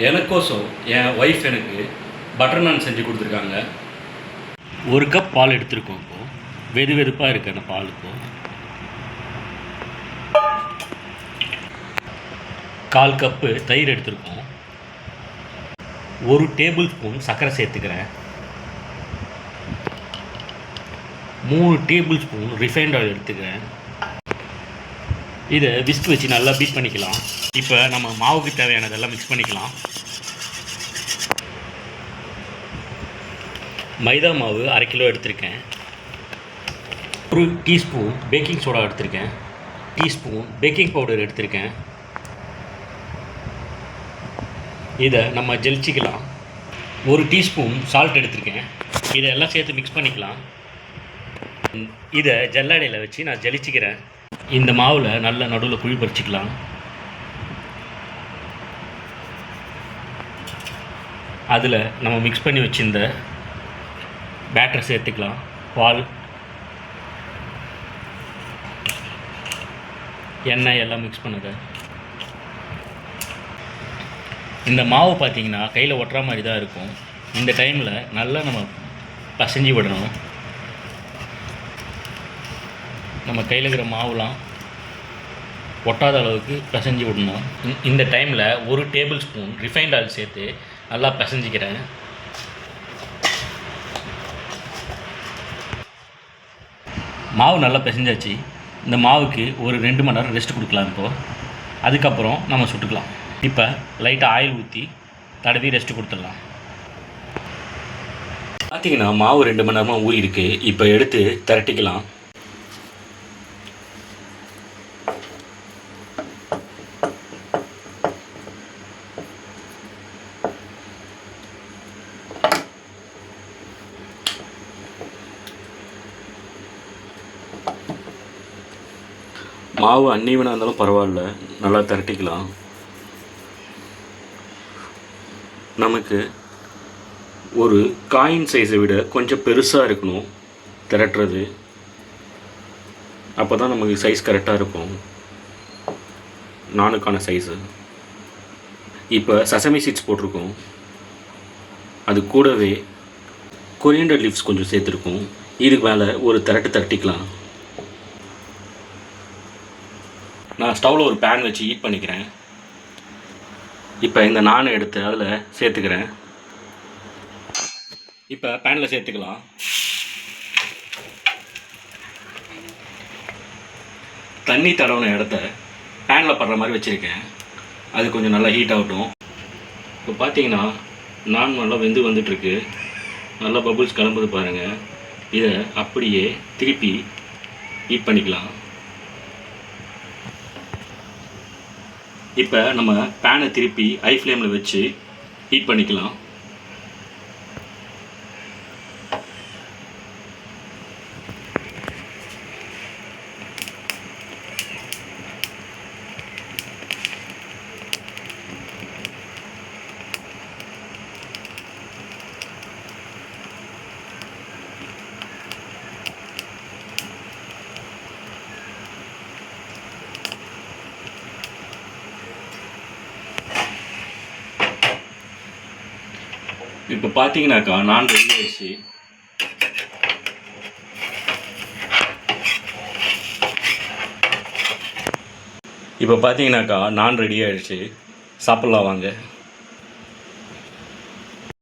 எனக்கோசம் என் wife எனக்கு butter நான் செஞ்சு கொடுத்துருக்காங்க. ஒரு கப் பால் எடுத்துருக்கோம். இப்போது வெது வெதுப்பாக இருக்குது அந்த பால். இப்போது 1/4 கப்பு தயிர் எடுத்துருக்கோம். 1 டேபிள் ஸ்பூன் சர்க்கரை சேர்த்துக்கிறேன். 3 டேபிள் ஸ்பூன் ரிஃபைண்ட் ஆயில் எடுத்துக்கிறேன். இதை விஸ்க் வச்சு நல்லா பீட் பண்ணிக்கலாம். இப்போ நம்ம மாவுக்கு தேவையானதெல்லாம் மிக்ஸ் பண்ணிக்கலாம். மைதா மாவு 1/2 கிலோ எடுத்திருக்கேன். 1 டீஸ்பூன் பேக்கிங் சோடா எடுத்திருக்கேன். டீஸ்பூன் பேக்கிங் பவுடர் எடுத்திருக்கேன். இதை நம்ம ஜலிச்சிக்கலாம். 1 டீஸ்பூன் சால்ட் எடுத்திருக்கேன். இதெல்லாம் சேர்த்து மிக்ஸ் பண்ணிக்கலாம். இதை ஜல்லடையில் வச்சு நான் ஜலிச்சிக்கிறேன். இந்த மாவில் நல்ல நடுவில் குழி பறிச்சிக்கலாம். அதில் நம்ம மிக்ஸ் பண்ணி வச்சுருந்த பேட்டரை சேர்த்துக்கலாம். பால், எண்ணெய் எல்லாம் மிக்ஸ் பண்ணுது. இந்த மாவு பார்த்திங்கன்னா கையில் ஒட்டுற மாதிரி தான் இருக்கும். இந்த டைமில் நல்லா நம்ம பசைஞ்சு விடணும். நம்ம கையில் இருக்கிற மாவுலாம் ஒட்டாத அளவுக்கு பிசைஞ்சு விடணும். இந்த டைமில் 1 டேபிள் ஸ்பூன் ரிஃபைண்ட் ஆயில் சேர்த்து நல்லா பிசைஞ்சிக்கிறேன். மாவு நல்லா பிசைஞ்சாச்சு. இந்த மாவுக்கு ஒரு 2 மணி நேரம் ரெஸ்ட் கொடுக்கலாம். இப்போது அதுக்கப்புறம் நம்ம சுட்டுக்கலாம். இப்போ லைட்டாக ஆயில் ஊற்றி தடவி ரெஸ்ட் கொடுத்துடலாம். பார்த்திங்கன்னா மாவு 2 மணி நேரமாக ஊறிருக்கு. இப்போ எடுத்து திரட்டிக்கலாம். மாவு அன்னீவனாக இருந்தாலும் பரவாயில்ல, நல்லா திரட்டிக்கலாம். நமக்கு ஒரு காயின் சைஸை விட கொஞ்சம் பெருசாக இருக்கணும் திரட்டுறது. அப்போ தான் நமக்கு சைஸ் கரெக்டாக இருக்கும், நானுக்கான சைஸு. இப்போ சசமி சீட்ஸ் போட்டிருக்கோம். அது கூடவே கொரியண்டர் லீவ்ஸ் கொஞ்சம் சேர்த்துருக்கோம். இதுக்கு மேலே ஒரு திரட்டிக்கலாம். நான் ஸ்டவ்வில் ஒரு பேன் வச்சு ஹீட் பண்ணிக்கிறேன். இப்போ இந்த நானை எடுத்து அதில் சேர்த்துக்கிறேன். இப்போ பேனில் சேர்த்துக்கலாம். தண்ணி தடவின இடத்த பேனில் படுற மாதிரி வச்சுருக்கேன். அது கொஞ்சம் நல்லா ஹீட் ஆகட்டும். இப்போ பார்த்தீங்கன்னா நான் நல்லா வெந்து வந்துட்டுருக்கு. நல்லா பபுள்ஸ் கிளம்புது பாருங்கள். இதை அப்படியே திருப்பி ஹீட் பண்ணிக்கலாம். இப்போ நம்ம பேனை திருப்பி ஹை ஃப்ளேமில் வச்சு ஹீட் பண்ணிக்கலாம். இப்போ பார்த்தீங்கன்னாக்கா நான் ரெடி ஆயிடுச்சு. இப்போ பார்த்தீங்கன்னாக்கா நான் ரெடி ஆயிடுச்சு. சாப்பிட்லாம் வாங்க.